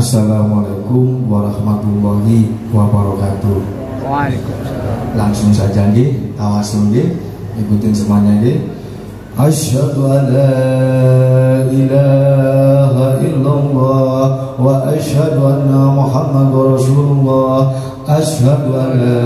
Assalamualaikum warahmatullahi wabarakatuh. Waalaikumsalam. Langsung saja nggih, tawasul nggih, ikutin semuanya nggih. Asyhadu an la ilaha illallah wa asyhadu anna Muhammadar Rasulullah. Asyhadu an la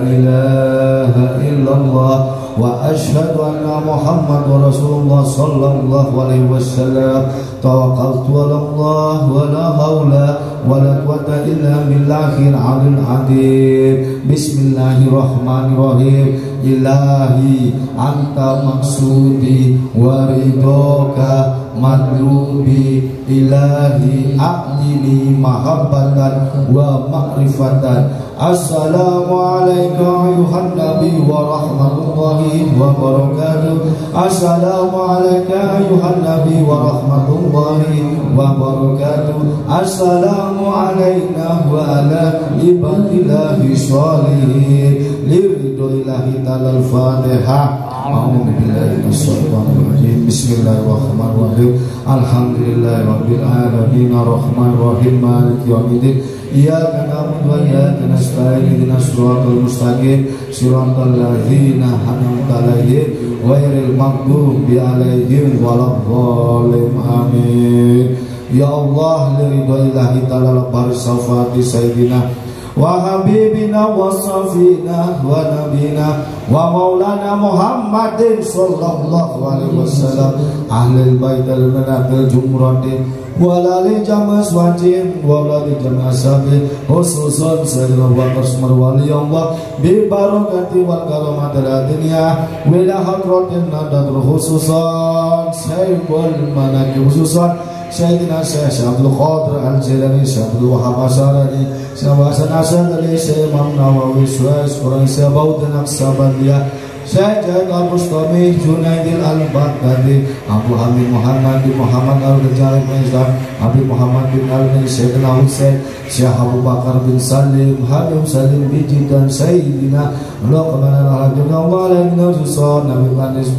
ilaha illallah wa asyhadu anna Muhammadar Rasulullah sallallahu alaihi wasallam. Tawakkaltu 'ala Allah wa la haula wa la quwwata illa billahil 'aliyyil 'azim. Bismillahirrahmanirrahim. Ilahi anta maksudi wa ridhoka madlubi. Ilahi a'dini mahabbatan wa ma'rifatan. Assalamualaikum ayuhan nabi wa rahmatullahi wa barakatuh. Assalamualaikum ayuhan nabi wa rahmatullahi wa barakatuh. Assalamualaikum wa ala ibadillahi sholihin. Liridhoillahi ta'ala al-fatihah. A'udzu billahi minasyaitonir rajim. Bismillahirrahmanirrahim. Alhamdulillahi rabbil alamin arrahmanir rahim maliki yaumiddin. Iyyaka na'budu wa iyyaka nasta'in ihdinas siratal mustaqim siratal ladzina an'amta 'alaihim ghairil maghdubi 'alaihim waladdallin. Amin. Ya Allah, liridhoillahi ta'ala barsafati sayyidina wa habibina wa safina wa nabina wa maulana Muhammadin sallallahu alaihi wasallam ahlul bait al-manatil jumratin walali jamas wajib walali jamas sabi khususan sayyidina Abu Bakar Sumarwali. Ya Allah bi barakati wal karamatil dunya wila hadratin nadatul khususan sayyidul manaqib khususan Sayyidina Syekh Abdul Qadir Al-Jilani, Syekh Abdul Wahab Asy'ari, Syekh Hasan Asy'ari, Syekh Imam Nawawi, Syekh Syekh Baudan Aqsabandiyah, Syekh Jainal Bustami, Junaidil Al-Baghdadi, Abu Hamid Muhammad bin Muhammad Al-Ghazali Maizam, Abu Muhammad bin Al-Ni, Sayyidina Husain, Syekh Abu Bakar bin Salim, Habib Salim Biji dan Sayyidina Luqman Al-Hakim. Allah alaihi wasallam Nabi Panis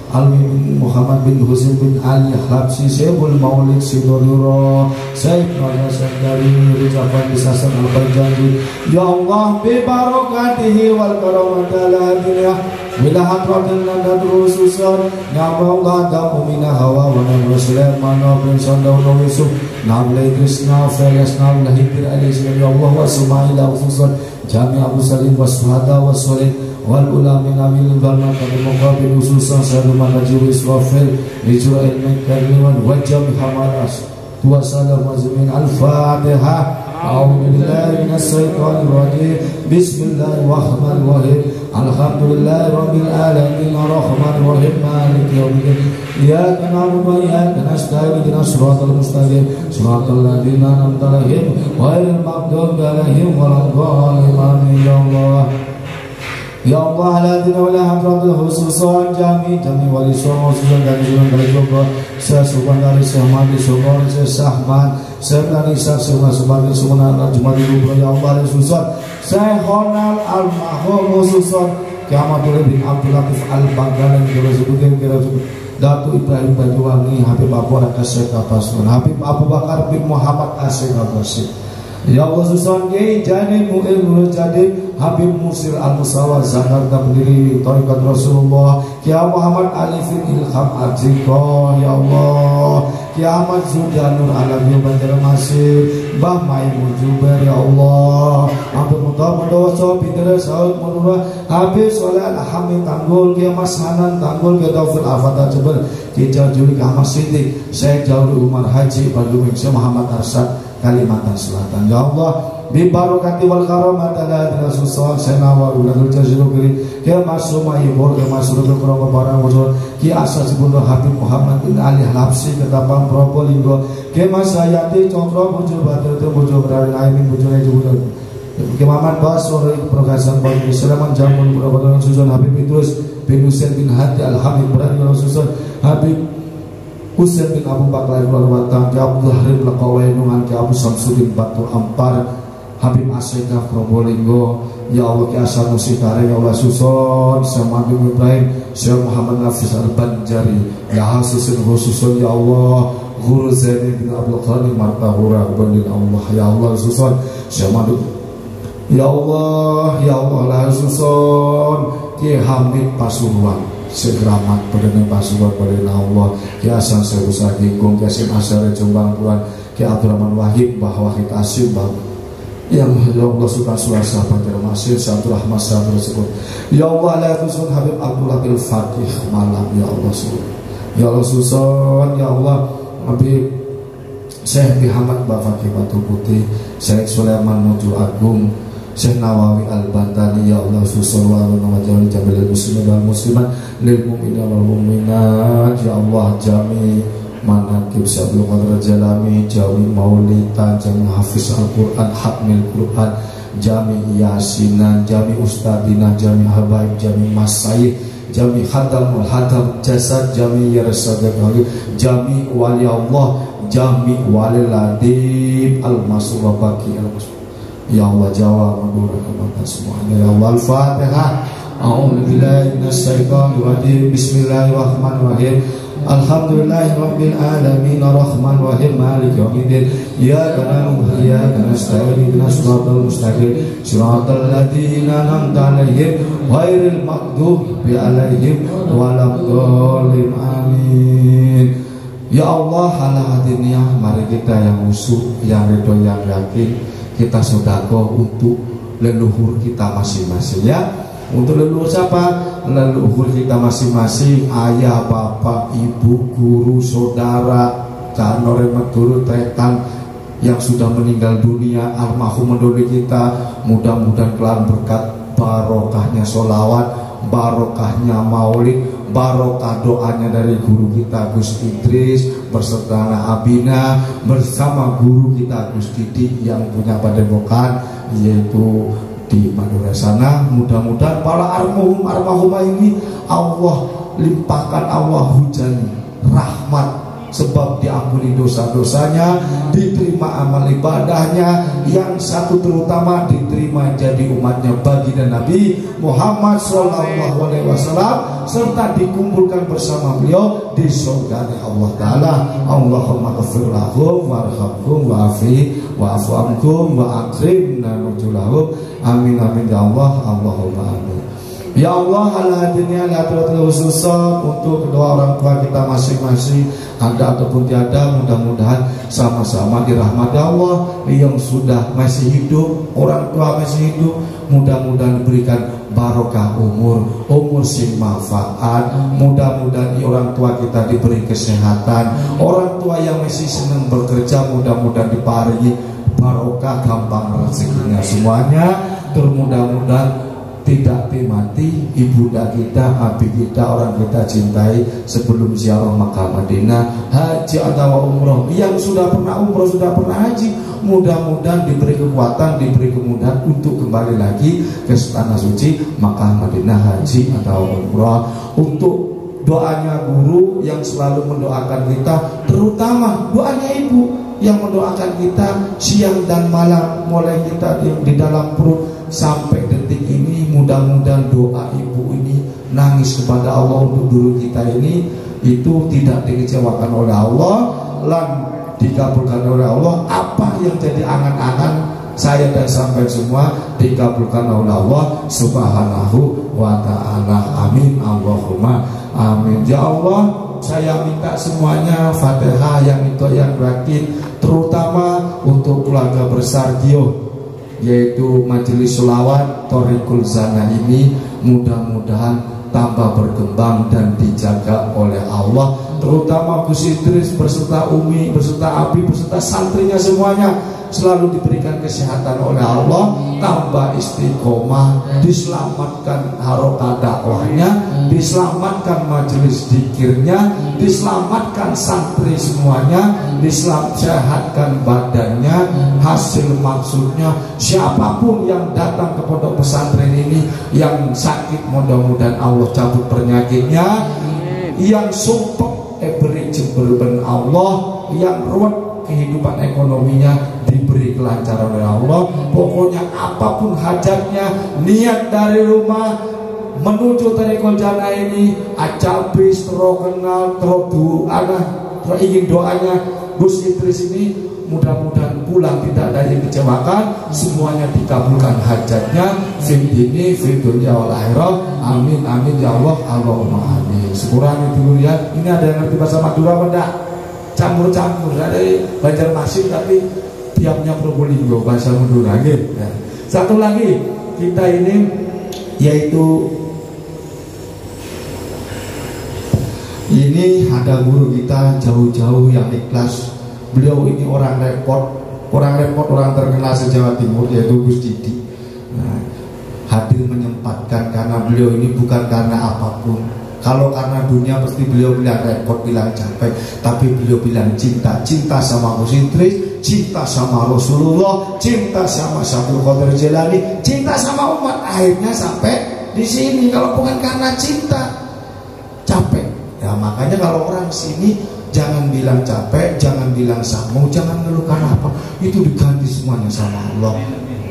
Alwi Muhammad bin Husain bin Ali Habsyi, Syekh Maulid Sidoriro, Syekh Nurul Sandari, Rizafan Bisasan Al-Barjandi. Ya Allah bi barakatihi wal karamatil dunya bila hadratin nadatul khususan nabawla damumina hawa wa nabi Sulaiman bin Sandaw Yusuf nabi Krishna Falasna lahir alaihi ya Allah wa sumaila khususan jami Abu Salim wassuhada wassolih wal ulamina min dhalma kami muqabil khususan saduma najwi Israfil ijra'il min wajam hamalas wa salam azmin al-Fatihah. A'udzu billahi minasyaitonir rajim. Bismillahirrahmanirrahim. Alhamdulillahi rabbil alamin arrahmanir rahim maliki yaumiddin. Iyyaka na'budu wa iyyaka nasta'in ihdinas siratal mustaqim siratal ladzina an'amta 'alaihim ghairil maghdubi 'alaihim waladdallin. Amin. Ya Allah Ya Allah aladina wa la hadratul khususan jami wali songo susun dari sunan dari Jogja sesuban dari Sehmadi Sogor Sesahman Sebani Sesuma sebagai sunan Jumadi Lubro. Ya Allah khususan Sehonal al-mahum khususan Kiamatul bin Abdul Latif al-Banggalan kira Datu Ibrahim Banyuwangi Habib Abu Asyik Abasun Habib Abu Bakar bin Muhammad Asyik Abasun. Ya Allah susun Kiai Jani Mu'il Murjadi Habib Musir Al-Musawar Jakarta pendiri Thariqat Rasulullah Kiai Muhammad Alifin Ilham Arjiko. Ya Allah Kiai Ahmad Zudanur Alawi Banjarmasin Mbah Maimun Jubair. Ya Allah Abdul Muta Mendoso Bidra Saud Munurah Habib Soleh Al-Hamid Tanggul Kiai Mas Hanan Tanggul Kiai Taufil Afata Jebel Kiai Jauhuli Ahmad Siddiq Syekh Jauri Umar Haji Bandung Syekh Muhammad Arsyad Kalimantan Selatan. Ya Allah bi barakati wal karamati ala rasul senawa ulul jazilukri ke masuma ibur ke masrul kromo barang wujud ki asas bunuh Habib Muhammad bin Ali Habsyi ketapang Probolinggo ke masayati cokro wujud batur wujud berari aimin wujud wujud ke Muhammad Basori Progresan Bagi Sulaiman Jamun Probolinggo susun Habib Idrus bin Husain bin Hadi Al-Hamid berani susun Habib Husain bin Abu Bakar Al-Watang Ki Abdul Harim Lekawainungan Ki Abu Samsudin Batu Ampar Habib Asyikah Probolinggo. Ya Allah Ki Asal Musikare. Ya Allah susun sama Habib Ibrahim Syekh Muhammad Nafis Al-Banjari Ya Hasusin khususun. Ya Allah Guru Zaini bin Abdul Qadir Martahura Bandin Allah. Ya Allah susun sama Ya Allah Ya Allah lah susun Ki Hamid Pasuruan Segeramat Perdana Pasuruan Perdana Allah Ki Hasan Sebusah Ginggung Ki Asim Asyari Jombang Tuan Ki Abdurrahman Wahid Mbah Wahid Asim Mbah yang ya Allah suka suasa pada masjid satu rahmat sahabat tersebut. Ya Allah la tusun Habib Abdullah bil Fatih malam ya Allah susun. Ya Allah susun ya Allah Habib Syekh Muhammad Bafaki Batu Putih, Syekh Sulaiman Muju Agung, Syekh Nawawi Al-Bantani ya Allah susun wa nawajal jamil muslimin wal muslimat lil mu'minin wal mu'minat ya Allah jami manakib Syabul Qadr Jalami, jami maulidan, jami hafiz Al-Quran, hakmil Quran, jami yasinan, jami ustadina, jami habaib, jami masayih, jami hadamul hadam jasad, jami yarsadaqali, jami wali Allah, jami wali ladib al-masur baki al-masur ya Allah jawab mendurahkan semuanya ya Allah. Al-Fatihah. A'udzu billahi minasyaitonir rajim. Bismillahirrahmanirrahim. Alhamdulillahirabbil alamin arrahmanir rahim maliki yaumiddin iyyaka na'budu wa iyyaka nasta'in ihdinas siratal mustaqim siratal ladzina an'amta 'alaihim ghairil maghdubi 'alaihim waladdallin amin. Ya Allah ala hadinya mari kita yang usuh yang ridho yang yakin kita sedekah untuk leluhur kita masing-masing ya. Untuk leluhur siapa? Leluhur kita masing-masing, ayah, bapak, ibu, guru, saudara, canore meduru tretan yang sudah meninggal dunia, almarhum mendoli kita, mudah-mudahan kelar berkat barokahnya sholawat, barokahnya maulid, barokah doanya dari guru kita Gus Idris berserta Abina bersama guru kita Gus Didi yang punya padepokan yaitu di Madura sana. Mudah-mudahan para armahumah ini Allah limpahkan, Allah hujani rahmat sebab diampuni dosa-dosanya, diterima amal ibadahnya, yang satu terutama diterima jadi umatnya baginda Nabi Muhammad SAW serta dikumpulkan bersama beliau di surga Allah Ta'ala. Allahumma ghafir lahum warhamhum wa'fu anhum wa akrimna nuzulahum amin amin ya Allah. Allahumma amin. Ya Allah al-hadiniya al-hadirat khususat untuk kedua orang tua kita masing-masing, ada ataupun tiada, mudah-mudahan sama-sama dirahmati Allah. Yang sudah masih hidup, orang tua masih hidup, mudah-mudahan diberikan barokah umur sing manfaat. Mudah-mudahan orang tua kita diberi kesehatan. Orang tua yang masih senang bekerja, mudah-mudahan diparingi barokah, gampang rezekinya semuanya. Termudah-mudahan tidak mati ibunda kita, abi kita, orang kita cintai sebelum ziarah Makkah Madinah, haji atau umroh. Yang sudah pernah umroh, sudah pernah haji, mudah-mudahan diberi kekuatan, diberi kemudahan untuk kembali lagi ke tanah suci Makkah Madinah, haji atau umroh. Untuk doanya guru yang selalu mendoakan kita, terutama doanya ibu yang mendoakan kita siang dan malam, mulai kita di dalam perut sampai detik ini. Mudah-mudahan doa ibu ini nangis kepada Allah untuk guru kita ini itu tidak dikecewakan oleh Allah, lan dikabulkan oleh Allah. Apa yang jadi angan-angan saya dan sampai semua dikabulkan oleh Allah Subhanahu wa ta'ala. Amin Allahumma amin. Ya Allah, saya minta semuanya Fatihah yang itu yang yakin, terutama untuk keluarga besar Gio yaitu Majelis Sholawat Thoriqul Zana ini, mudah-mudahan tambah berkembang dan dijaga oleh Allah, terutama Gus Idris beserta Umi, beserta Abi, beserta santrinya semuanya selalu diberikan kesehatan oleh Allah, tambah istiqomah, diselamatkan harokat dakwahnya, diselamatkan majelis zikirnya, diselamatkan santri semuanya, diselamatkan badannya. Hasil maksudnya siapapun yang datang ke pondok pesantren ini yang sakit, mudah-mudahan Allah cabut penyakitnya, yang sumpek beri jemberben Allah, yang ruwet kehidupan ekonominya diberi kelancaran oleh Allah. Pokoknya apapun hajatnya, niat dari rumah menuju Thariqul Jannah ini, acabis, terkenal, ingin doanya Gus Idris ini, mudah-mudahan pulang tidak ada yang kecewakan, semuanya dikabulkan hajatnya fid dini fid dunya wal akhirah. Amin amin ya Allah. Allahumma amin. Sekurang dulu ya. Ini ada yang ngerti bahasa Madura apa enggak? Campur-campur dari Banjarmasin tapi setiapnya Probolinggo bahasa Madura gitu. Ya. Satu lagi kita ini yaitu ini ada guru kita jauh-jauh yang ikhlas. Beliau ini orang repot, orang terkenal se-Jawa Timur, yaitu Gus Didi. Nah, hadir menyempatkan karena beliau ini bukan karena apapun. Kalau karena dunia pasti beliau bilang repot, bilang capek, tapi beliau bilang cinta sama Gus Idris, cinta sama Rasulullah, cinta sama Syaikhul Qadir Jilani, cinta sama umat. Akhirnya sampai di sini. Kalau bukan karena cinta, capek. Ya makanya kalau orang sini jangan bilang capek, jangan bilang samu, jangan ngeluhkan apa. Itu diganti semuanya sama Allah.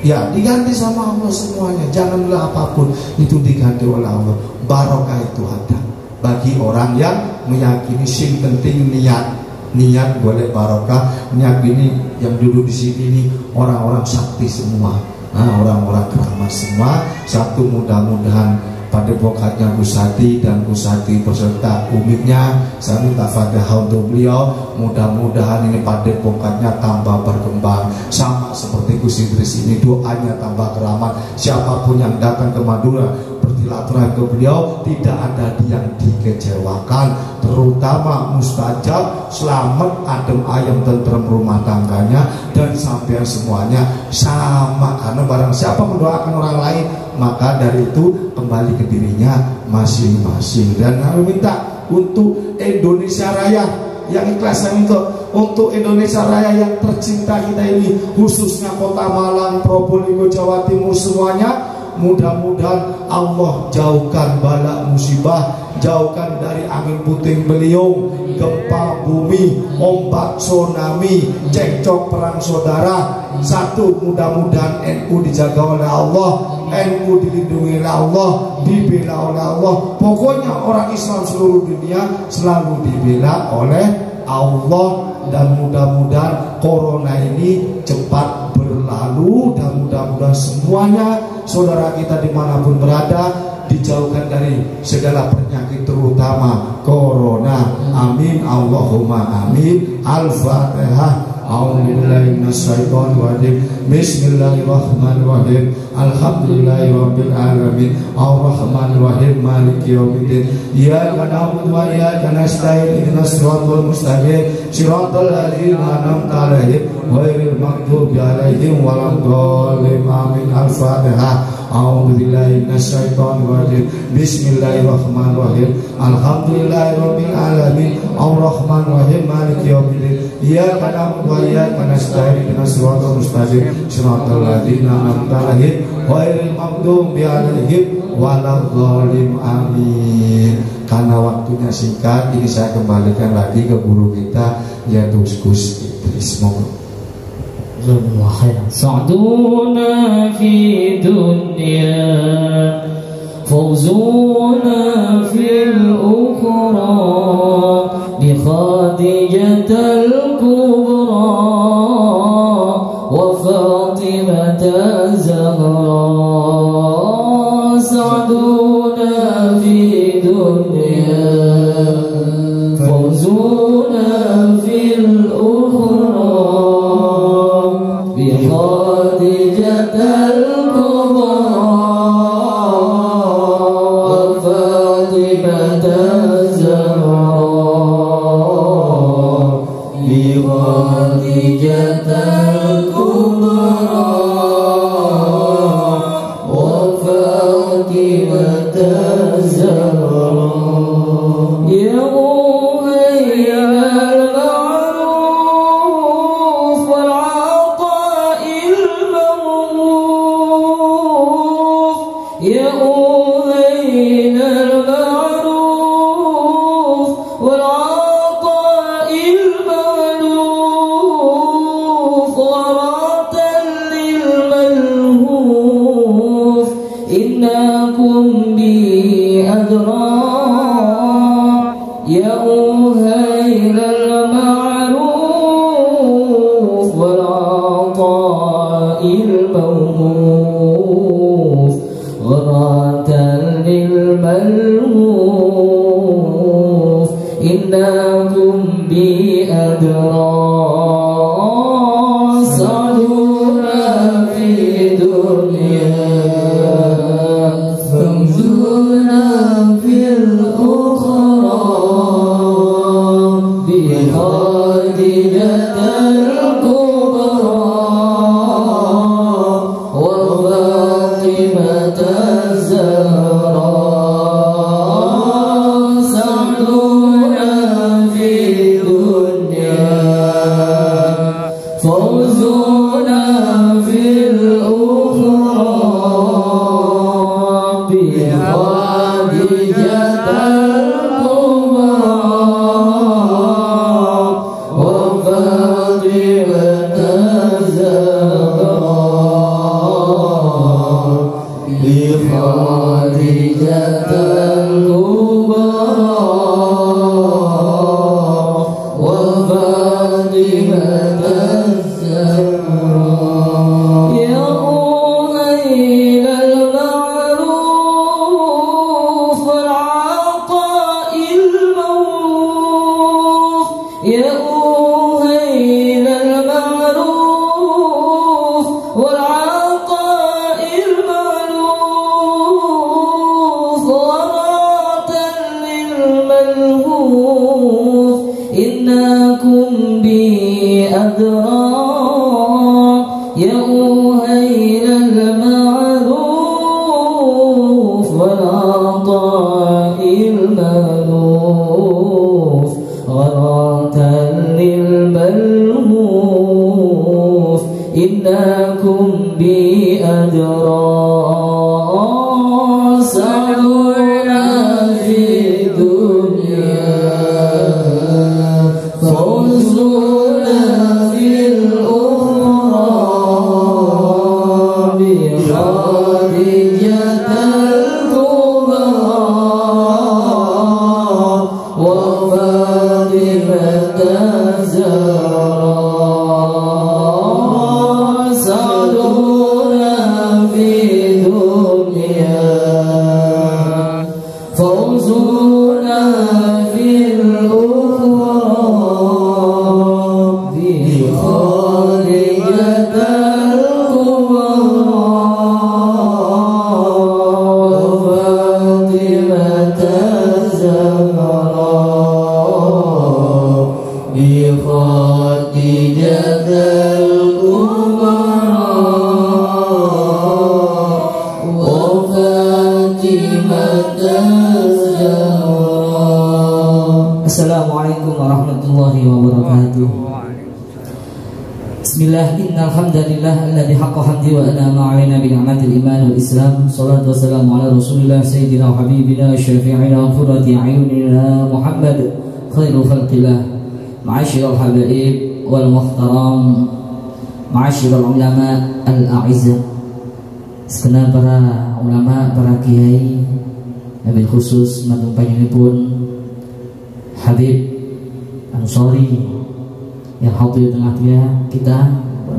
Ya diganti sama Allah semuanya. Jangan bilang apapun, itu diganti oleh Allah. Barokah itu ada bagi orang yang meyakini. Sing penting niat boleh barokah. Niat ini yang duduk di sini ini orang-orang sakti semua, orang-orang keramat semua. Satu, mudah-mudahan pada pokoknya Gus Hadi dan Gus Hadi beserta umiknya, saya minta fatihah untuk beliau. Mudah-mudahan ini pada pokoknya tambah berkembang sama seperti Gus Idris ini, doanya tambah keramat. Siapapun yang datang ke Madura bersilaturahmi ke beliau, tidak ada yang dikecewakan, terutama mustajab, selamat, adem ayem, tentrem rumah tangganya, dan sampai semuanya sama. Karena barang siapa mendoakan orang lain, maka dari itu kembali ke dirinya masing-masing. Dan kami minta untuk Indonesia Raya yang ikhlas, untuk Indonesia Raya yang tercinta kita ini, khususnya Kota Malang, Probolinggo, Jawa Timur semuanya, mudah-mudahan Allah jauhkan bala musibah, jauhkan dari angin puting beliung, gempa bumi, ombak, tsunami, cekcok perang saudara. Satu, mudah-mudahan NU dijaga oleh Allah, NU dilindungi oleh Allah, dibela oleh Allah. Pokoknya orang Islam seluruh dunia selalu dibela oleh Allah. Dan mudah-mudahan corona ini cepat berlalu, dan mudah-mudahan semuanya saudara kita dimanapun berada dijauhkan dari segala penyakit, terutama corona. Amin, Allahumma amin. Al-Fatihah. A'udzubillahi minasyaitonir rajim. Bismillahirrahmanirrahim. Alhamdulillahirabbil alamin. Arrahmanir rahim. Maliki yaumiddin. Iyyaka na'budu wa iyyaka nasta'in. Ihdinas siratal mustaqim. Siratal ladzina an'amta 'alaihim ghairil maghdubi 'alaihim waladdallin. Amin. Al-Fatihah. A'udzubillahi minasyaitonir rajim. Bismillahirrahmanirrahim. Alhamdulillahirabbil alamin. Arrahmanir rahim. Maliki yaumiddin. Iyyaka na'budu wa iyyaka nasta'in. Ihdinas siratal mustaqim. Siratal ladzina an'amta 'alaihim ghairil maghdubi 'alaihim waladdallin. Amin. Karena waktunya singkat, ini saya kembalikan lagi ke guru kita, yaitu Gus Idris. Semoga سعدونا في دنيا فوزونا في الأخرى بخادجة الكبرى وفاطمة الزهراء. سعدونا في دنيا فوزونا في الأخرى بخادجة الكبرى وفاطمة الزهراء بخادجة الكبرى وفاطمة الزهراء. يا إنكم بأدرى Assalamualaikum warahmatullahi wabarakatuh. Bismillah, innal hamdalillah alladzi haqqa hamdi wa an'ama 'alaina bi ni'matil iman wal islam. Shalatu wassalamu ala Rasulillah sayyidina wa habibina syafi'ina wa qurrati a'yunina Muhammad khairul khalqillah. Ma'asyiral habaib wal muhtaram, ma'asyiral ulama al-a'izzah. Sekenal para ulama, para kiai, wabil khusus madung panjenenganipun Habib Ansori yang hadir tengah-tengah kita,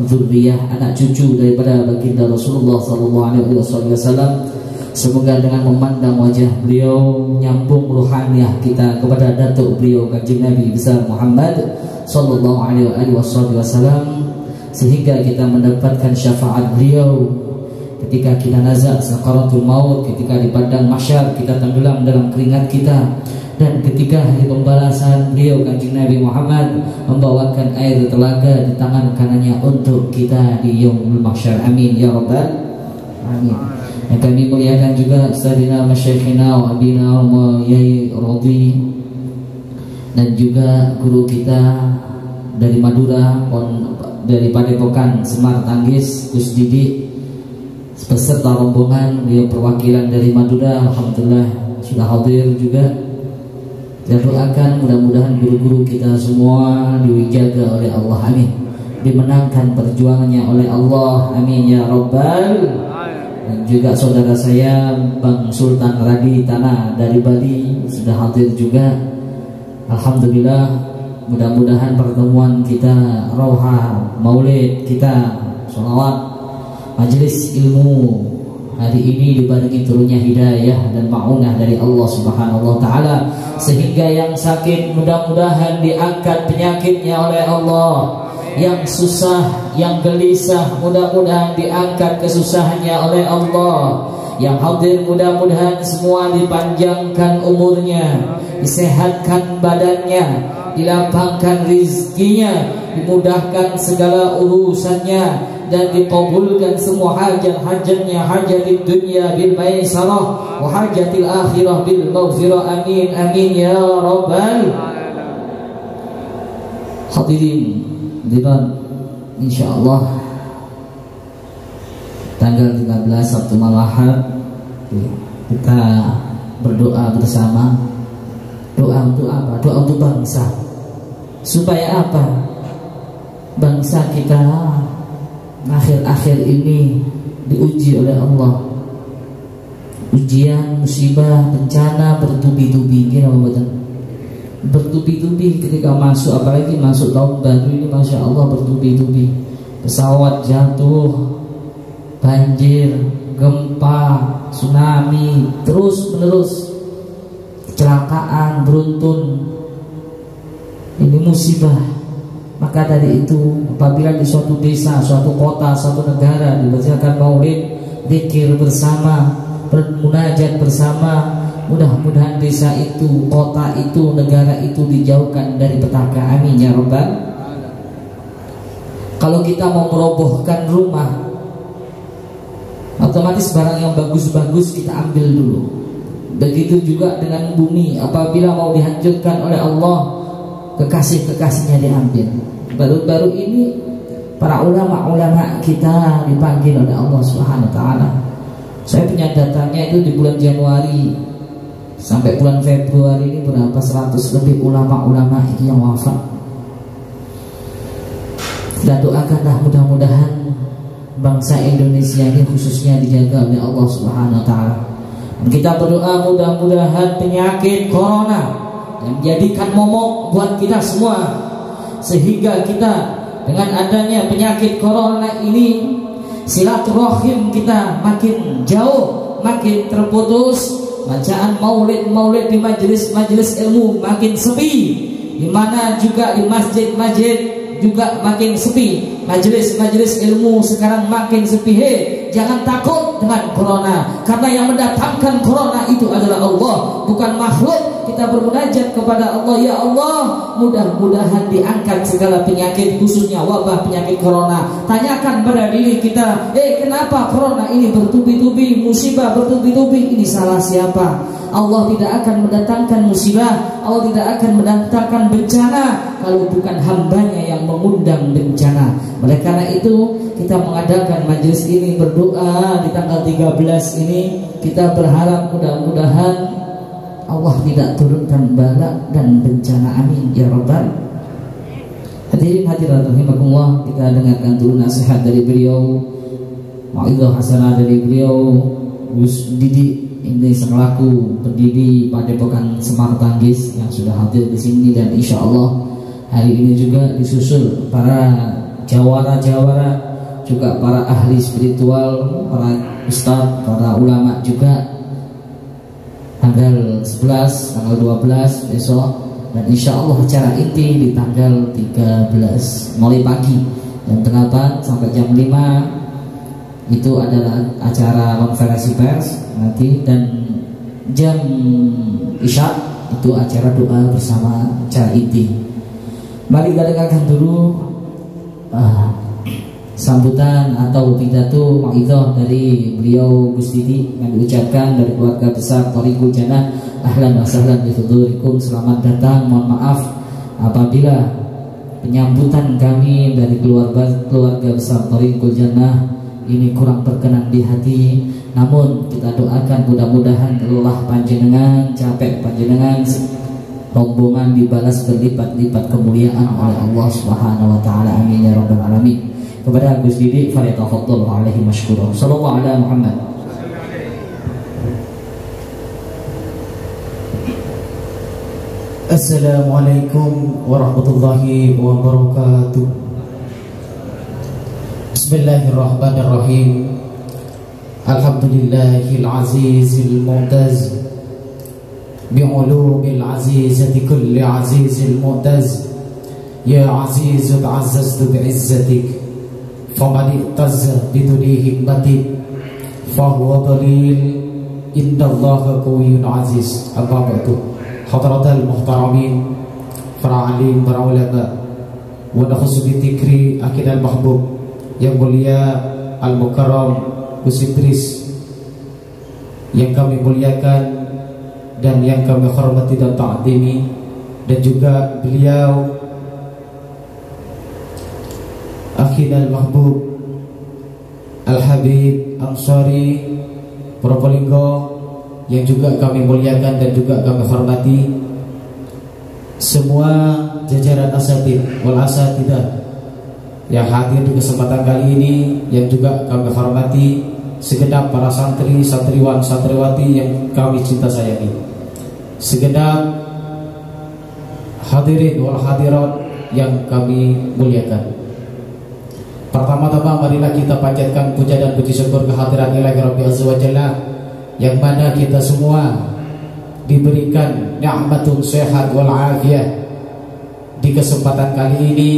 zuriyah anak cucu daripada baginda Rasulullah sallallahu alaihi wasallam. Semoga dengan memandang wajah beliau nyambung ruhaniah kita kepada datuk beliau Kanjeng Nabi besar Muhammad sallallahu alaihi wasallam, sehingga kita mendapatkan syafaat beliau ketika kita nazak sakaratul maut, ketika di padang mahsyar kita tenggelam dalam keringat kita, dan ketika hari pembalasan beliau Kanjeng Nabi Muhammad membawakan air telaga di tangan kanannya untuk kita di yaumul mahsyar. Amin ya rabbal alamin. Yang kami muliakan juga Ustadzina Masyayikhina wa Abina wa Yai Rodi, dan juga guru kita dari Madura, dari Padepokan Semar Tanggis, Gus Didi, beserta rombongan beliau perwakilan dari Madura. Alhamdulillah sudah hadir juga. Kita doakan mudah-mudahan guru-guru kita semua dijaga oleh Allah, amin. Dimenangkan perjuangannya oleh Allah, amin ya rabbal. Dan juga saudara saya Bang Sultan Radi Tanah dari Bali sudah hadir juga. Alhamdulillah, mudah-mudahan pertemuan kita, rauha maulid kita, sholawat, majelis ilmu hari ini dibarengi turunnya hidayah dan ma'unah dari Allah Subhanahu wa taala, sehingga yang sakit mudah-mudahan diangkat penyakitnya oleh Allah, yang susah, yang gelisah mudah-mudahan diangkat kesusahannya oleh Allah, Yang hadir mudah-mudahan semua dipanjangkan umurnya, disehatkan badannya, dilapangkan rizkinya, dimudahkan segala urusannya, dan dikabulkan semua hajat-hajatnya, hajat dunia bil maisarah wa hajatil akhirah bil maghfirah. Amin amin ya rabbal hadirin. Insyaallah tanggal 13 Sabtu malam Ahad kita berdoa bersama. Doa untuk apa? Doa untuk bangsa. Supaya apa? Bangsa kita akhir-akhir ini diuji oleh Allah. Ujian, musibah, bencana bertubi-tubi. Kira betul. Bertubi-tubi ketika masuk, apalagi masuk tahun baru ini, masya Allah bertubi-tubi. Pesawat jatuh, banjir, gempa, tsunami, terus menerus, kecelakaan beruntun. Ini musibah. Maka dari itu, apabila di suatu desa, suatu kota, suatu negara dibacakan maulid, zikir bersama, bermunajat bersama, mudah-mudahan desa itu, kota itu, negara itu dijauhkan dari petaka. Amin ya rabbal. Kalau kita mau merobohkan rumah, otomatis barang yang bagus-bagus kita ambil dulu. Begitu juga dengan bumi, apabila mau dihancurkan oleh Allah, kekasih-kekasihnya diambil. Baru-baru ini para ulama-ulama kita dipanggil oleh Allah Subhanahu wa taala. Saya punya datanya itu di bulan Januari sampai bulan Februari ini berapa 100 lebih ulama-ulama yang wafat. Dan doakanlah mudah-mudahan bangsa Indonesia ini khususnya dijaga oleh Allah Subhanahu wa taala. Kita berdoa mudah-mudahan penyakit corona yang menjadikan momok buat kita semua, sehingga kita dengan adanya penyakit corona ini silaturahim kita makin jauh, makin terputus. Bacaan maulid di majelis ilmu makin sepi, di mana juga di masjid juga makin sepi. Majelis ilmu sekarang makin sepi. Jangan takut dengan corona, karena yang mendatangkan corona itu adalah Allah, bukan makhluk. Kita bermunajat kepada Allah, ya Allah, mudah-mudahan diangkat segala penyakit, khususnya wabah penyakit corona. Tanyakan pada diri kita, kenapa corona ini bertubi-tubi, musibah bertubi-tubi? Ini salah siapa? Allah tidak akan mendatangkan musibah, Allah tidak akan mendatangkan bencana kalau bukan hambanya yang mengundang bencana. Oleh karena itu kita mengadakan majelis ini, berdoa di tanggal 13 ini. Kita berharap mudah-mudahan Allah tidak turunkan bala dan bencana. Amin ya rabbal. Hadirin hadirat rahimakumullah, kita dengarkan dulu nasihat dari beliau, mau'izah hasanah dari beliau Gus Didi ini selaku pendiri Padepokan Semar Tanggis yang sudah hadir di sini, dan insya Allah hari ini juga disusul para jawara-jawara, juga para ahli spiritual, para ustadz, para ulama juga. Tanggal 11, tanggal 12 besok, dan insya Allah acara inti di tanggal 13 mulai pagi jam 8 sampai jam 5 itu adalah acara konferensi pers nanti, dan jam isya itu acara doa bersama acara inti. Mari kita dengarkan dulu sambutan atau pidato mau'izah dari beliau Gus Didi yang diucapkan dari keluarga besar Thariqul Jannah. Ahlan wa sahlan bi hudurikum, selamat datang. Mohon maaf apabila penyambutan kami dari keluarga besar Thariqul Jannah ini kurang berkenan di hati, namun kita doakan mudah-mudahan lelah panjenengan, capek panjenengan, rombongan dibalas berlipat-lipat kemuliaan oleh Allah Subhanahu wa taala. Amin ya rabbal alamin. Kepada Gus Didi, falyatafaddal alaihi mashkura. Sallallahu ala Muhammad. Assalamualaikum warahmatullahi wabarakatuh. Bismillahirrahmanirrahim. Alhamdulillahil azizil mumtaz bi'ulumil azizati kulli azizil mumtaz. Ya azizun azzaztu bi'izzatik, faman i'tazza biduni himmatik, fahuwa dhalil innallaha qawiyyun aziz. Amma ba'du, hadratal muhtaramin, para alim, para ulama, wa nakhusu bi dzikri akidal mahbub yang mulia al-mukarram Gus Idris, yang kami muliakan dan yang kami hormati dan ta'zimi, dan juga beliau akidal mahbub Al-Habib Ansari Probolinggo, yang juga kami muliakan dan juga kami hormati, semua jajaran asatid wal asatidah yang hadir di kesempatan kali ini, yang juga kami hormati segenap para santri, santriwan, santriwati yang kami cinta sayangi, segenap hadirin wal hadirat yang kami muliakan. Pertama-tama marilah kita panjatkan puja dan puji syukur kehadirat Ilahi Rabbi Azza wa Jalla, yang mana kita semua diberikan nikmatun sehat wal afiyah di kesempatan kali ini.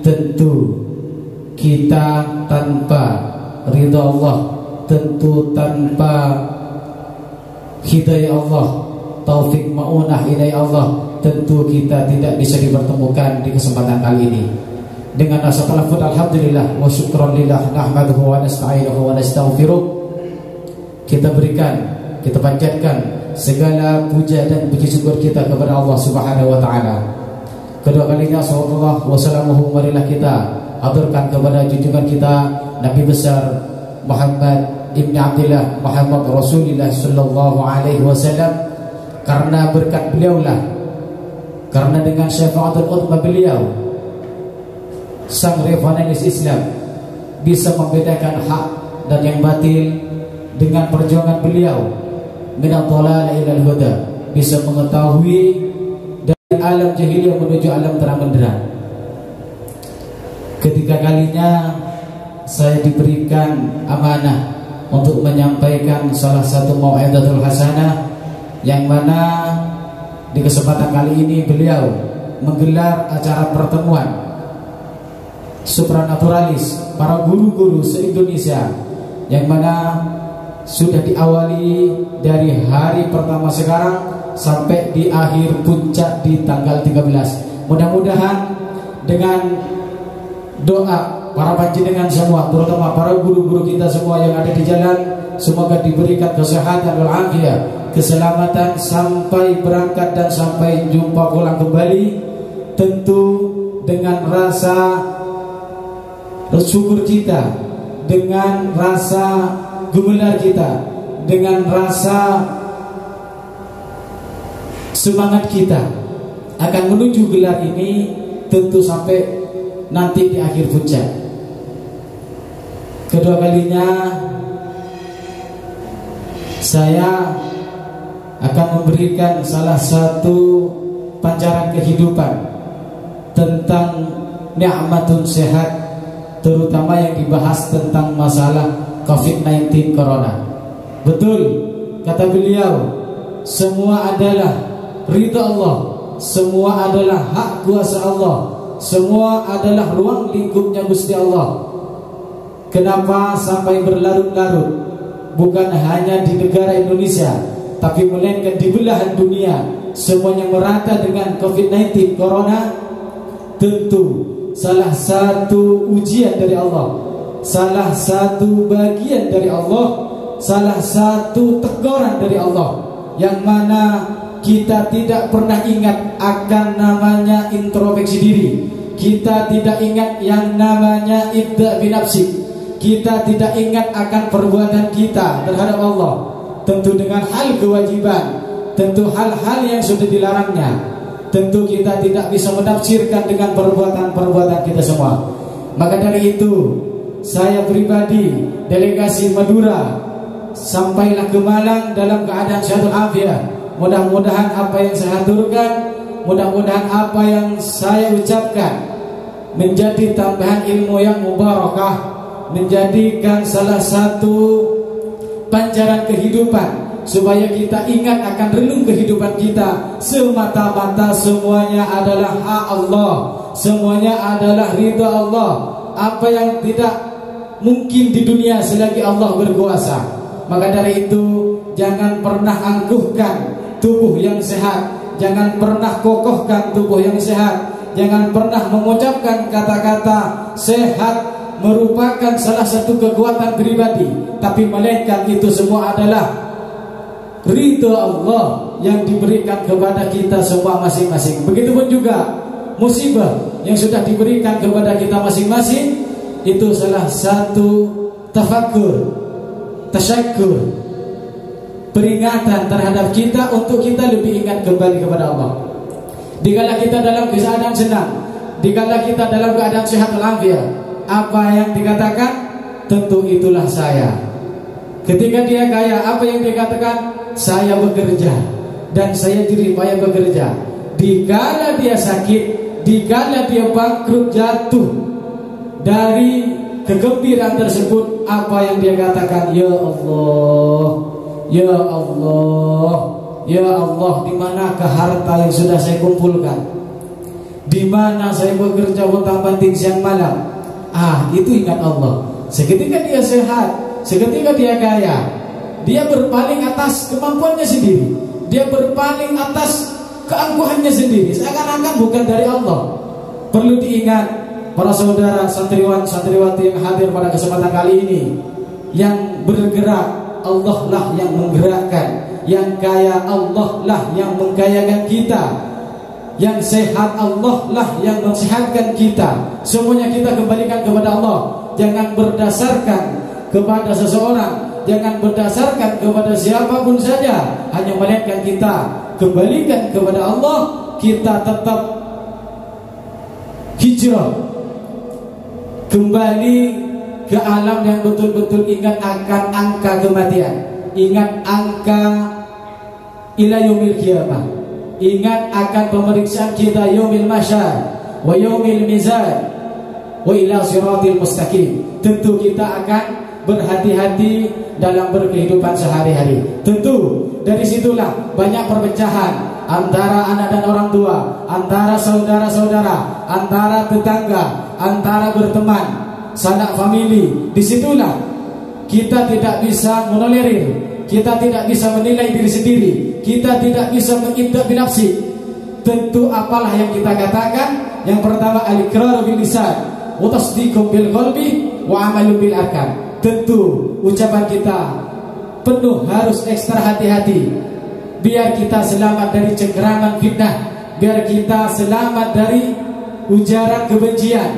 Tentu kita tanpa ridha Allah, tentu tanpa hidayah Allah, taufik ma'unah hidayah Allah, tentu kita tidak bisa dipertemukan di kesempatan kali ini. Dengan setelah pun alhamdulillah wa syukran lillah nahmaduhu wa nasta'inuhu wa nastaghfiruh, kita berikan, kita panjatkan segala puja dan puji syukur kita kepada Allah Subhanahu wa taala. Kedua kalinya sallallahu wasallamuhu, marilah kita haturkan kepada junjungan kita Nabi besar Muhammad ibn Abdillah Muhammad Rasulullah sallallahu alaihi wasallam. Karena berkat beliaulah, karena dengan syafaatul utma beliau, sang referensi Islam bisa membedakan hak dan yang batil. Dengan perjuangan beliau minad dhalal ila al-huda, bisa mengetahui dari alam jahiliyah menuju alam terang benderang. Ketiga kalinya saya diberikan amanah untuk menyampaikan salah satu mau'izatul hasanah, yang mana di kesempatan kali ini beliau menggelar acara pertemuan supranaturalis para guru-guru se-Indonesia, yang mana sudah diawali dari hari pertama sekarang sampai di akhir puncak di tanggal 13. Mudah-mudahan dengan doa para panjenengan semua, terutama para guru-guru kita semua yang ada di jalan, semoga diberikan kesehatan wal afiyah, keselamatan sampai berangkat dan sampai jumpa pulang kembali. Tentu dengan rasa bersyukur kita, dengan rasa gemelar kita, dengan rasa semangat kita akan menuju gelar ini, tentu sampai nanti di akhir puncak. Kedua kalinya saya akan memberikan salah satu pancaran kehidupan tentang nikmatun sehat, terutama yang dibahas tentang masalah COVID-19 Corona. Betul kata beliau, semua adalah ridha Allah, semua adalah hak kuasa Allah, semua adalah ruang lingkupnya Gusti Allah. Kenapa sampai berlarut-larut? Bukan hanya di negara Indonesia, tapi melainkan di belahan dunia, semuanya merata dengan COVID-19 Corona. Tentu salah satu ujian dari Allah, salah satu bagian dari Allah, salah satu teguran dari Allah, yang mana kita tidak pernah ingat akan namanya introspeksi diri. Kita tidak ingat yang namanya ibda binafsi. Kita tidak ingat akan perbuatan kita terhadap Allah, tentu dengan hal kewajiban, tentu hal-hal yang sudah dilarangnya. Tentu kita tidak bisa menafsirkan dengan perbuatan-perbuatan kita semua. Maka dari itu, saya pribadi, delegasi Madura, sampailah ke Malang dalam keadaan sehat afiat. Mudah-mudahan apa yang saya aturkan, mudah-mudahan apa yang saya ucapkan menjadi tambahan ilmu yang mubarakah, menjadikan salah satu pancaran kehidupan, supaya kita ingat akan relung kehidupan kita. Semata-mata semuanya adalah hak Allah, semuanya adalah ridha Allah. Apa yang tidak mungkin di dunia selagi Allah berkuasa. Maka dari itu jangan pernah angkuhkan tubuh yang sehat, jangan pernah kokohkan tubuh yang sehat, jangan pernah mengucapkan kata-kata sehat merupakan salah satu kekuatan pribadi, tapi melainkan itu semua adalah ridho Allah yang diberikan kepada kita semua masing-masing. Begitupun juga musibah yang sudah diberikan kepada kita masing-masing, itu salah satu tafakkur, tasyakur, peringatan terhadap kita untuk kita lebih ingat kembali kepada Allah. Dikala kita dalam keadaan senang, dikala kita dalam keadaan sehat walafiat, apa yang dikatakan? Tentu itulah saya. Ketika dia kaya, apa yang dikatakan? Saya bekerja dan saya jerih payah bekerja. Dikala dia sakit, dikala dia bangkrut jatuh dari kegembiraan tersebut, apa yang dia katakan? Ya Allah, ya Allah, ya Allah, di manakah harta yang sudah saya kumpulkan? Di mana saya bekerja utang-panting siang malam? Itu ingat Allah. Seketika dia sehat, seketika dia kaya, dia berpaling atas kemampuannya sendiri, dia berpaling atas keangkuhannya sendiri, seakan-akan bukan dari Allah. Perlu diingat para saudara santriwan santriwati yang hadir pada kesempatan kali ini, yang bergerak Allah lah yang menggerakkan, yang kaya Allah lah yang mengkayakan kita, yang sehat Allah lah yang mensehatkan kita. Semuanya kita kembalikan kepada Allah. Jangan berdasarkan kepada seseorang, jangan berdasarkan kepada siapapun saja, hanya melainkan kita kembalikan kepada Allah. Kita tetap hijrah kembali ke alam yang betul-betul ingat akan angka kematian, ingat angka ila yaumil qiyamah, ingat akan pemeriksaan kita yaumil mahsyar wa yaumil mizan wa ila siratil mustaqim. Tentu kita akan berhati-hati dalam berkehidupan sehari-hari. Tentu dari situlah banyak perpecahan antara anak dan orang tua, antara saudara-saudara, antara tetangga, antara berteman, sanak famili. Disitulah kita tidak bisa menolerir, kita tidak bisa menilai diri sendiri, kita tidak bisa mengindah binafsi. Tentu apalah yang kita katakan? Yang pertama al-iqrar bil lisan wa tasdiqu bil qalbi wa amalu bil arkan. Tentu ucapan kita penuh harus ekstra hati-hati, biar kita selamat dari cengkeraman fitnah, biar kita selamat dari ujaran kebencian,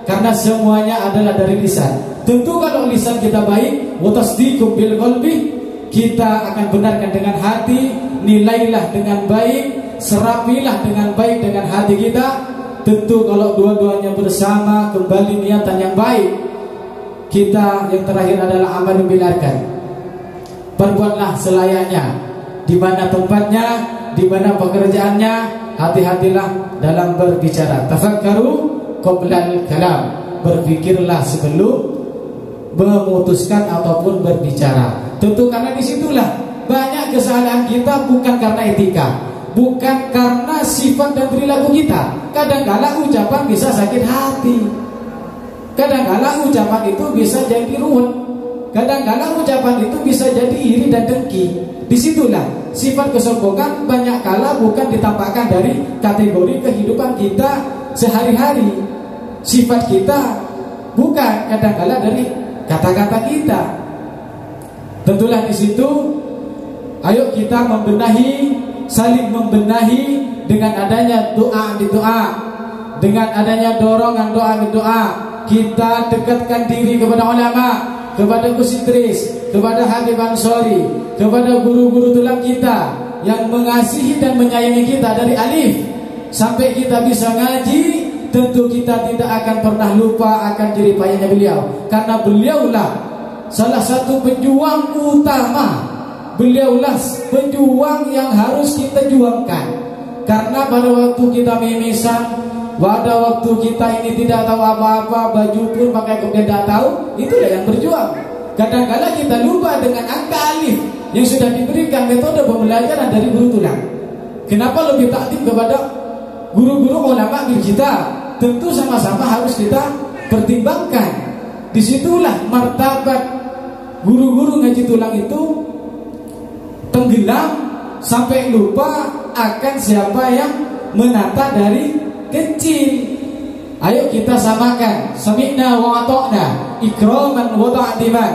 karena semuanya adalah dari lisan. Tentu kalau lisan kita baik, wa tasdiqu bil qalbi, kita akan benarkan dengan hati, nilailah dengan baik, serapilah dengan baik dengan hati kita. Tentu kalau dua-duanya bersama, kembali niatan yang baik, kita yang terakhir adalah amal bil arkan. Perbuatlah selayaknya, di mana tempatnya, di mana pekerjaannya. Hati-hatilah dalam berbicara. Tafakkaru qoblal kalam, berpikirlah sebelum memutuskan ataupun berbicara. Tentu karena disitulah banyak kesalahan kita, bukan karena etika, bukan karena sifat dan perilaku kita. Kadang-kala ucapan bisa sakit hati, kadang-kala ucapan itu bisa jadi ruwet, kadang-kala ucapan itu bisa jadi iri dan dengki. Disitulah sifat kesombongan banyak kala bukan ditampakkan dari kategori kehidupan kita sehari-hari. Sifat kita bukan kadang-kala dari kata-kata kita. Tentulah di situ, ayo kita membenahi, saling membenahi dengan adanya doa di doa, dengan adanya dorongan doa di doa. Kita dekatkan diri kepada ulama, kepada Gus Idris, kepada Habib Ansori, kepada guru-guru tulang kita yang mengasihi dan menyayangi kita dari alif sampai kita bisa ngaji. Tentu kita tidak akan pernah lupa akan jerih payahnya beliau, karena beliaulah salah satu pejuang utama, beliaulah pejuang yang harus kita juangkan. Karena pada waktu kita mimisan, pada waktu kita ini tidak tahu apa-apa, baju pun pakai kemudian tidak tahu, itulah yang berjuang. Kadang-kadang kita lupa dengan angka alif yang sudah diberikan metode pembelajaran dari guru tulang. Kenapa lebih takdim kepada guru-guru ulama kita? Tentu sama-sama harus kita pertimbangkan. Di disitulah martabat guru-guru ngaji tulang itu tenggelam sampai lupa akan siapa yang menata dari kecil. Ayo kita samakan sami'na wa ata'na ikraman wa ta'diman,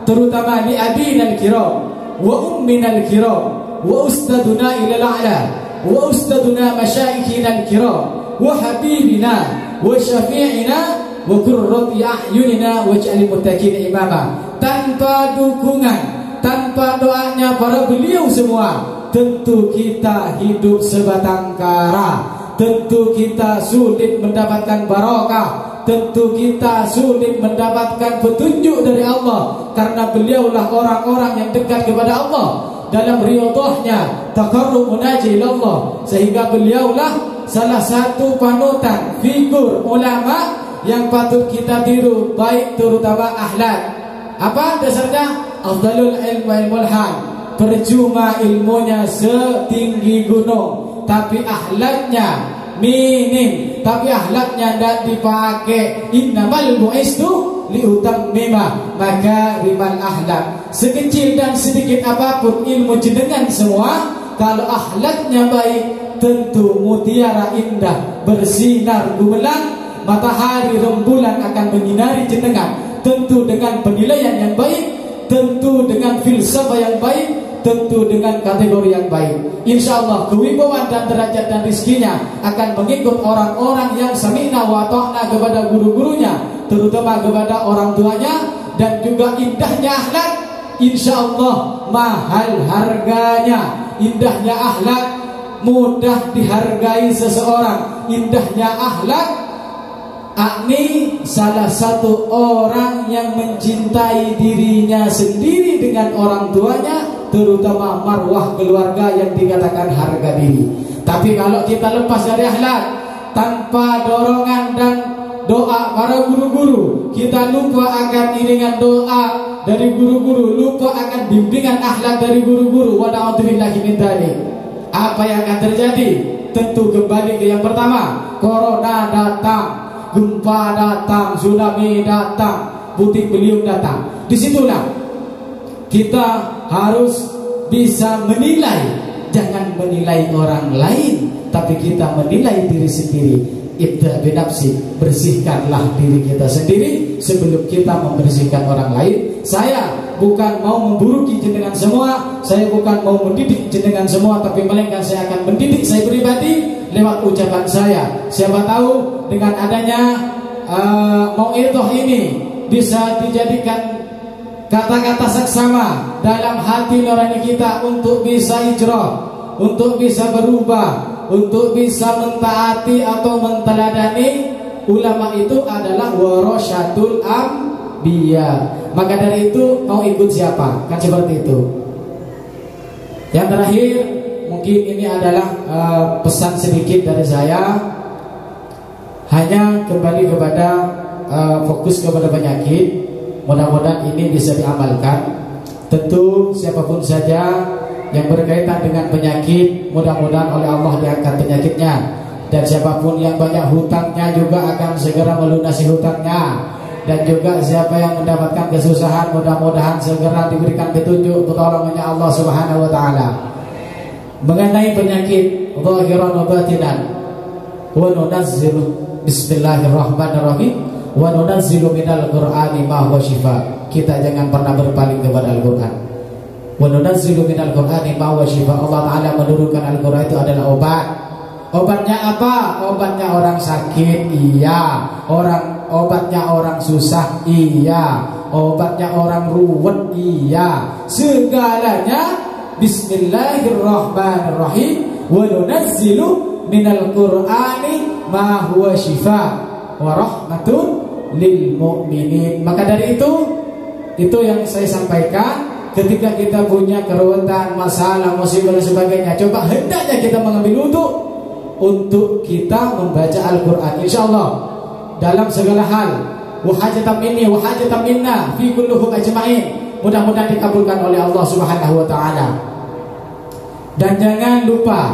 terutama li abina al-kiram wa ummina al-kiram wa ustaduna ila al-a'la wa ustaduna masyayikhina al-kiram wa habibina wa syafi'ina wa qurrati a'yunina waj'al muttaqin imama. Tanpa dukungan, tanpa doanya para beliau semua, tentu kita hidup sebatang kara, tentu kita sulit mendapatkan barokah, tentu kita sulit mendapatkan petunjuk dari Allah, karena beliaulah orang-orang yang dekat kepada Allah dalam riyadhahnya taqarrub munaji ilallah, sehingga beliaulah salah satu panutan figur ulama yang patut kita tiru, baik terutama akhlak. Apa dasarnya? Afdalul ilmu ilmul hal. Percuma ilmunya setinggi gunung, tapi akhlaknya minim, tapi akhlaknya tidak dipakai. Innamal bu'istu liutammima makarimal akhlak. Sekecil dan sedikit apapun ilmu jenengan semua, kalau akhlaknya baik, tentu mutiara indah bersinar gumelang, matahari rembulan akan menyinari jenengan. Tentu dengan penilaian yang baik, tentu dengan filsafah yang baik, tentu dengan kategori yang baik. Insyaallah kewibawaan dan derajat dan rizkinya akan mengikut orang-orang yang sami'na wa ta'na kepada guru-gurunya, terutama kepada orang tuanya, dan juga indahnya akhlak. Insyaallah mahal harganya. Indahnya akhlak mudah dihargai seseorang. Indahnya akhlak akni salah satu orang yang mencintai dirinya sendiri dengan orang tuanya, terutama marwah keluarga yang dikatakan harga diri. Tapi kalau kita lepas dari akhlak, tanpa dorongan dan doa para guru-guru, kita lupa akan iringan doa dari guru-guru, lupa akan bimbingan akhlak dari guru-guru, wa na'udzubillahi min dzalik, apa yang akan terjadi? Tentu kembali ke yang pertama, corona datang, gempa datang, tsunami datang, puting beliung datang. Disitulah kita harus bisa menilai. Jangan menilai orang lain, tapi kita menilai diri sendiri. Ibda binafsi, bersihkanlah diri kita sendiri sebelum kita membersihkan orang lain. Saya bukan mau memburuki jenengan semua, saya bukan mau mendidik jenengan semua, tapi melainkan saya akan mendidik saya pribadi lewat ucapan saya. Siapa tahu dengan adanya mau'idhah ini bisa dijadikan kata-kata saksama dalam hati nurani kita untuk bisa hijrah, untuk bisa berubah, untuk bisa mentaati atau menteladani ulama. Itu adalah warasatul anbiya. Maka dari itu mau ikut siapa? Kan seperti itu. Yang terakhir, mungkin ini adalah pesan sedikit dari saya. Hanya kembali kepada fokus kepada penyakit. Mudah-mudahan ini bisa diamalkan. Tentu siapapun saja yang berkaitan dengan penyakit, mudah-mudahan oleh Allah diangkat penyakitnya. Dan siapapun yang banyak hutangnya juga akan segera melunasi hutangnya. Dan juga siapa yang mendapatkan kesusahan, mudah-mudahan segera diberikan petunjuk pertolongannya Allah Subhanahu wa taala. Mengenai penyakit zahiran wa batinan, wa nunazzilu bismillahirrahmanirrahim wa nunazzilu minal qur'ani ma huwa shifa. Kita jangan pernah berpaling kepada Al-Qur'an. Wa nunazzilu minal qur'ani ma huwa shifa. Allah taala menurunkan Al-Qur'an itu adalah obat. Obatnya apa? Obatnya orang sakit, iya. Obatnya orang susah, iya. Obatnya orang ruwet, iya. Segalanya bismillahirrahmanirrahim wa nunazzilu minal qur'ani ma huwa shifa wa rahmatun lil mu'minin. Maka dari itu yang saya sampaikan. Ketika kita punya keruwetan, masalah, musibah dan sebagainya, coba hendaknya kita mengambil untuk kita membaca Al-Quran. InsyaAllah dalam segala hal, wahajatan minni wahajatan minna fi kulluhum ajma'in, mudah-mudahan dikabulkan oleh Allah Subhanahu wa ta'ala. Dan jangan lupa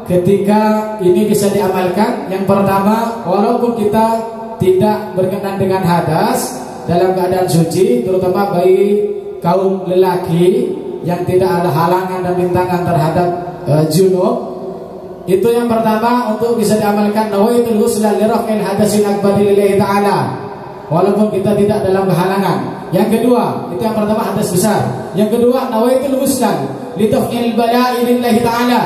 ketika ini bisa diamalkan. Yang pertama, walaupun kita tidak berkenan dengan hadas, dalam keadaan suci, terutama bagi kaum lelaki yang tidak ada halangan dan rintangan terhadap junub. Itu yang pertama untuk bisa diamalkan, nawaitul ghusla li raf'il hadatsil akbar lillahi ta'ala, walaupun kita tidak dalam kehalangan. Yang kedua, itu yang pertama hadas besar. Yang kedua, nawaitul ghusla li taf'il bala'i lillahi ta'ala,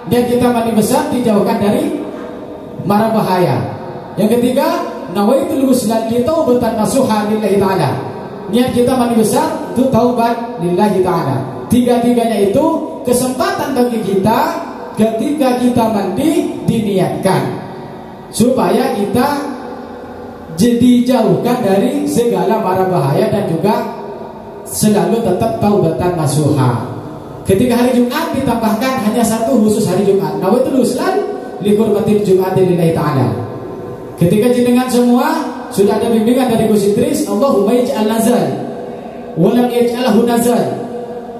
dan kita mandi besar dijauhkan dari mara bahaya. Yang ketiga, nawaitul ghusla li taubatan nasuha lillahi ta'ala, niat kita mandi besar itu taubat lillahi ta'ala. Tiga-tiganya itu kesempatan bagi kita ketika kita mandi diniatkan supaya kita jadi jauhkan dari segala mara bahaya dan juga selalu tetap taubatan nasuha. Ketika hari Jumat ditambahkan hanya satu khusus hari Jumat, nawaitul ghusla li hurmatil Jum'ati lillahi ta'ala. Ketika jenengan semua sudah ada bimbingan dari Gus Idris, Allahumma ij'al nazal wa lam yaj'alhu nazal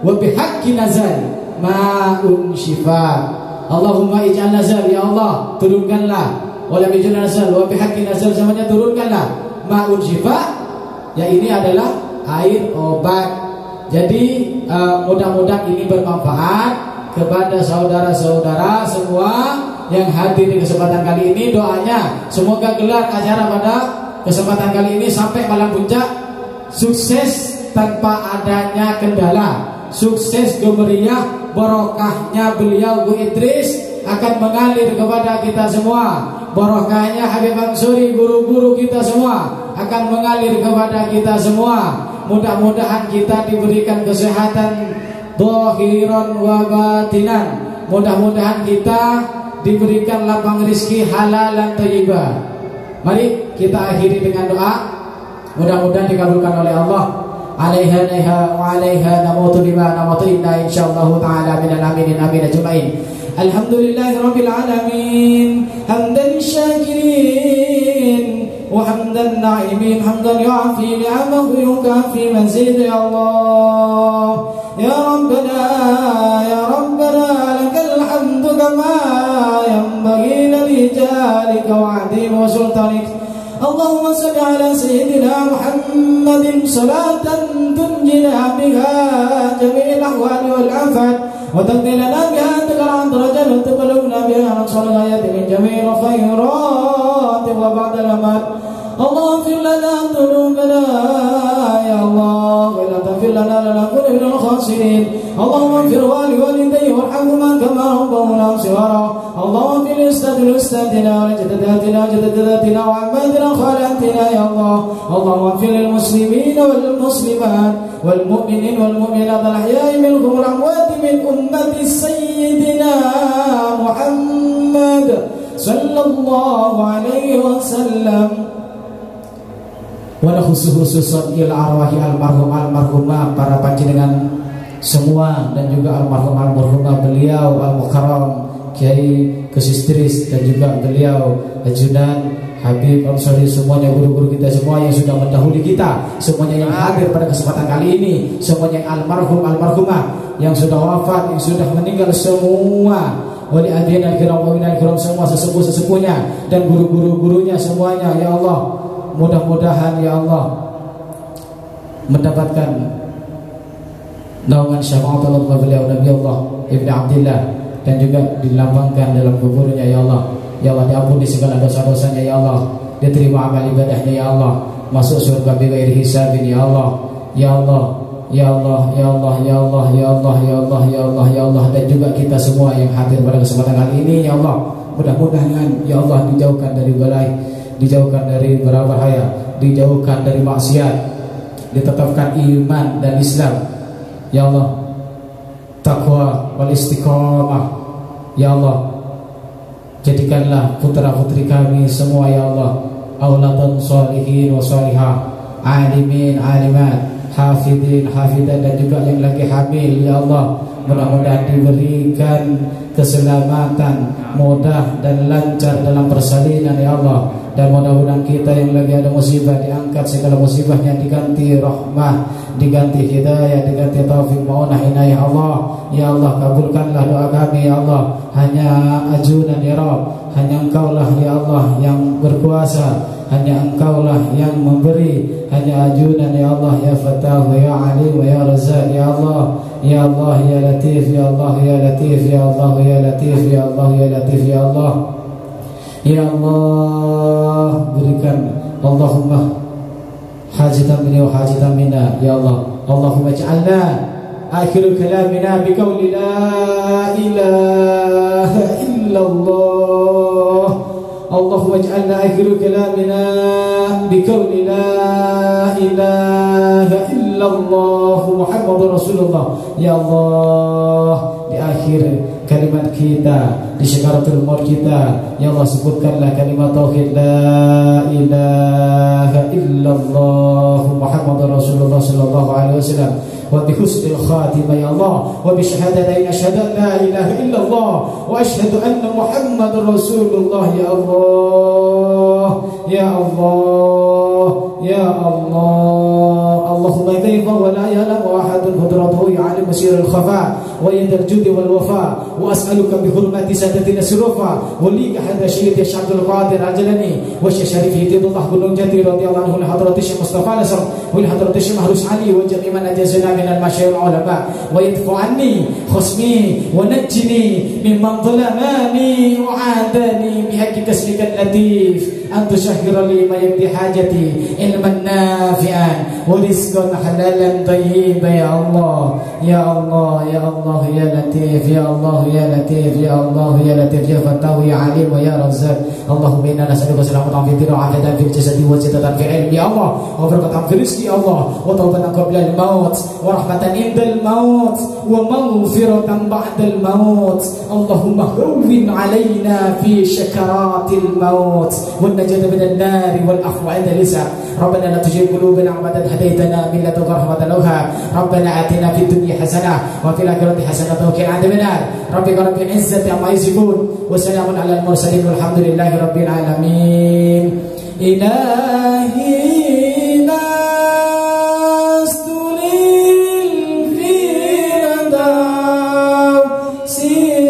wa bihaqqi nazal ma'un syifa. Allahumma ij'al nazal, ya Allah turunkanlah, wa lam yaj'al nazal wa bihaqqi nazal, semuanya turunkanlah ma'un syifa, ya ini adalah air obat. Jadi mudah-mudahan ini bermanfaat kepada saudara-saudara semua yang hadir di kesempatan kali ini. Doanya semoga gelar acara pada kesempatan kali ini sampai malam puncak sukses tanpa adanya kendala, sukses gemeriah, barokahnya beliau Bu Idris akan mengalir kepada kita semua, barokahnya Habib Mansuri, guru-guru kita semua akan mengalir kepada kita semua. Mudah-mudahan kita diberikan kesehatan zahiran wa batinan, mudah-mudahan kita diberikan lapang rezeki halal dan thayyibah. Mari kita akhiri dengan doa, mudah-mudahan dikabulkan oleh Allah. Alaiha wa alaiha namutu lima namutu inna insyaallah ta'ala minal aminin amin ajma'in. Alhamdulillahirabbil alamin, hamdan syakirin wa hamdan na'imin, hamdan yu'afi ni'amahu yukafi mazid. Ya Allah ya Rabbana ya Rabbana lakal hamdu kama yanbaghi li jalika wa 'azimi wa sultanik. Allahumma salli ala sayyidina Muhammadin salatan tunjina biha jami'il ahwali wal afat wa taqdilana biha taqra'an darajat wa taqbaluna biha naqsal ghayat min jami'il khairat wa ba'da al-amat. Allah fir lana dhunubana ya Allah wa la taghfir lana lanakuna minal khasirin. Allahumma fir wali walidayya warhamhuma kama rabbawna shighara. Allahumma fir ustadina wa jaddadatina wa ammatina khalatina ya Allah. Allahumma fir lil muslimin wal muslimat wal mu'minin wal mu'minat al ahya'i minhum wal amwat min ummati sayyidina Muhammad sallallahu alaihi wasallam. Wa khususan il arwahi almarhum almarhumah para panjenengan semua dan juga almarhum almarhumah beliau al-mukarram Kiai Kesistris dan juga beliau ajudan Habib Mansuri, semuanya guru-guru kita semua yang sudah mendahului kita, semuanya yang hadir pada kesempatan kali ini, semuanya yang almarhum almarhumah yang sudah wafat, yang sudah meninggal semua, wali adin al-kiram wa minal kiram semua sesepuh-sesepuhnya dan guru-guru-gurunya semuanya. Ya Allah, mudah-mudahan ya Allah mendapatkan naungan syafaat Allah beliau Nabi Allah Ibn Abdillah dan juga dilambangkan dalam kuburnya ya Allah. Ya Allah, diampuni segala dosa-dosanya ya Allah, diterima amal ibadahnya ya Allah, masuk surga bighairi hisabin ya Allah. Ya Allah, ya Allah, ya Allah, ya Allah, ya Allah, ya Allah, ya Allah, ya Allah, dan juga kita semua yang hadir pada kesempatan kali ini ya Allah, mudah-mudahan ya Allah dijauhkan dari balai, dijauhkan dari berbahaya, dijauhkan dari maksiat, ditetapkan iman dan Islam ya Allah, taqwa wal istiqamah ya Allah. Jadikanlah putra-putri kami semua ya Allah auladan sholihin wa sholihah, alimin alimat, hafidin hafidat, dan juga yang lagi hamil ya Allah, mudah-mudahan diberikan keselamatan, mudah dan lancar dalam persalinan ya Allah. Dan mudah-mudahan kita yang lagi ada musibah diangkat segala musibahnya, diganti rahmah, diganti hidayah, diganti taufik ma'unah inayah Allah. Ya Allah, kabulkanlah doa kami ya Allah. Hanya ajunan ya Rabb, hanya Engkaulah ya Allah yang berkuasa, hanya Engkaulah yang memberi, hanya ajunan ya Allah, ya Fatah ya Alim ya Razzaq ya Allah. Ya Allah ya Latif ya Allah ya Latif ya Allah ya Latif ya Allah ya Latif ya Allah. Ya Allah, berikan Allahumma hajatan minni wa hajatan minna ya Allah. Allahumma ij'alna akhir kalamina biqauli la ilaha illallah. Allahumma ij'alna akhir kalamina biqauli la ilaha illallah Muhammadur Rasulullah. Ya Allah, di akhir kalimat kita, di syakaratul maut kita, ya Allah, sebutkanlah kalimat tauhid la ilaha illallah Muhammadur Rasulullah sallallahu alaihi wasallam. Wa bi husnil khatimah ya Allah, wa bi syahadatain asyhadu an la ilaha illallah wa asyhadu anna Muhammadar Rasulullah. Ya Allah, ya Allah, ya Allah. Allahumma kaifa wa la ya'lamu ahadun qudratuhu ya'lamu sirral khafa wa yadal judi wal wafa. Wa as'aluka bi hurmati sadatina sirufa wa li ahad syekh Syabdul Qadir Al-Jalani wa Syarif Hidayatullah Gunung Jati radhiyallahu anhu hadrati Syekh Mustafa Nasr wa hadrati Syekh Mahrus Ali wa jami' man ajazana min al-masyayikh ulama wa yadfu anni khusmi wa najjini mimman zalamani wa adani bi haqqi tasbika latif an tushahhira li ma yabdi hajati ilman nafi'an wa rizqan halalan tayyiban. Ya Allah, ya Allah, ya Allah, ya Latif, ya Allah, ya Latif, ya Allah, ya Latif, ya Fattah, ya Alim, ya Razzaq. Allahumma inna nas'aluka salamatan fid dini wa afiyatan fil jasadi wa ziyadatan fil ilmi ya Allah, wa barakatan fil rizqi ya Allah, wa tawbatan qabla al-maut wa rahmatan indal maut wa maghfiratan ba'dal maut. Allahumma hawwin 'alaina fi syakaratil maut wan najata minan nar wal afwa 'inda lisan. Rabbana la tuzigh qulubana ba'da idh hadaytana min ladunka rahmatan wa hab. Rabbana atina fid dunya hasanah wa fil akhirati hasanah wa qina adzabannar. Rabbika rabbil izzati amma yasifun wa salamun 'alal mursalin walhamdulillahi rabbil alamin. Ilahi si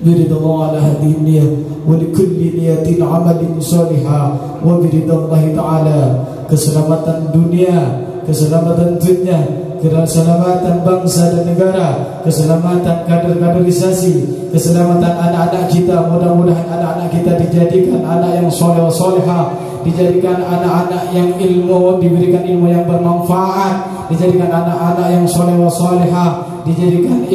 biridallah ala hadhihi niyyah wa likulli niyatin amalin salihah wa biridallahi ta'ala. Keselamatan dunia, keselamatan dunia, keselamatan bangsa dan negara, keselamatan kaderisasi, keselamatan anak-anak kita. Mudah-mudahan anak-anak kita dijadikan anak yang soleh solehah, dijadikan anak-anak yang ilmu, diberikan ilmu yang bermanfaat, dijadikan anak-anak yang soleh solehah, dijadikan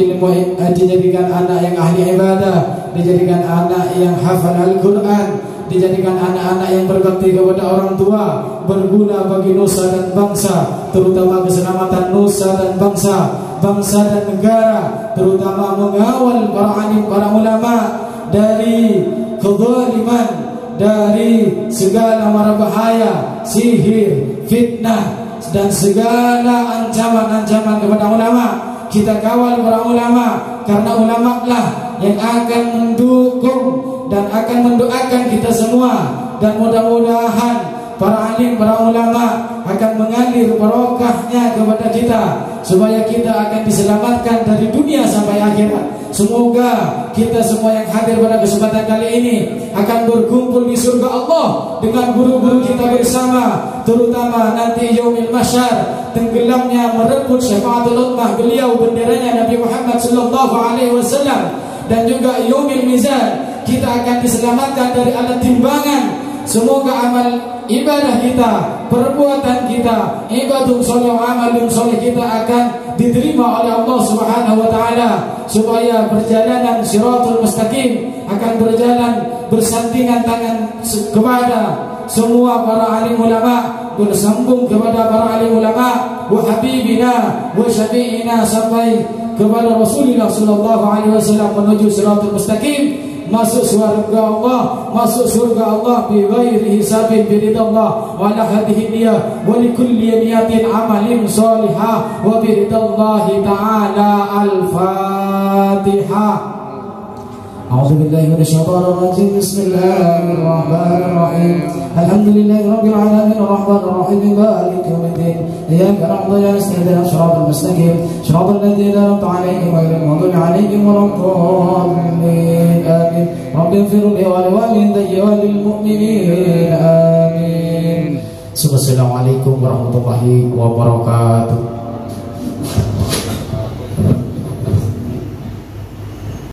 dijadikan anak yang ahli ibadah, dijadikan anak yang hafal Al-Quran, dijadikan anak-anak yang berbakti kepada orang tua, berguna bagi nusa dan bangsa, terutama keselamatan nusa dan bangsa, bangsa dan negara, terutama mengawal para alim, para ulama dari kezaliman, dari segala mara bahaya, sihir, fitnah, dan segala ancaman-ancaman kepada ulama. Kita kawal para ulama, karena ulama lah yang akan mendukung dan akan mendoakan kita semua. Dan mudah-mudahan para alim, para ulama akan mengalir barokahnya kepada kita, supaya kita akan diselamatkan dari dunia sampai akhirat. Semoga kita semua yang hadir pada kesempatan kali ini akan berkumpul di surga Allah dengan guru-guru kita bersama, terutama nanti yaumil mahsyar, tenggelamnya merebut syafaatul ummah beliau, benderanya Nabi Muhammad sallallahu alaihi wasallam, dan juga yaumil mizan, kita akan diselamatkan dari alat timbangan. Semoga amal ibadah kita, perbuatan kita, ibadah soleh, amalun soleh kita akan diterima oleh Allah Subhanahu wa taala, supaya perjalanan Shiratul Mustaqim akan berjalan bersandingan tangan kepada semua para alim ulama, bersambung kepada para alim ulama, wa habibina wa syafi'ina, sampai kepada Rasulullah sallallahu alaihi wasallam menuju Shiratul Mustaqim, masuk surga Allah, masuk surga Allah bi ghairi hisabin biridallah wa la hadhihi niyyah wa likulli niyatin amalin salihah wa biridallahi ta'ala. Al-Fatihah. A'udzu billahi minasyaitonir rajim. Bismillahirrahmanirrahim. Alhamdulillahi rabbil alamin arrahmanir rahim maliki yaumiddin. Iyyaka na'budu wa iyyaka nasta'in shiratal mustaqim shiratal ladzina an'amta 'alaihim ghairil maghdubi 'alaihim waladdallin. Amin. Rabbighfir li wa liwalidayya wa lil mu'minin. Amin. Assalamualaikum warahmatullahi wabarakatuh.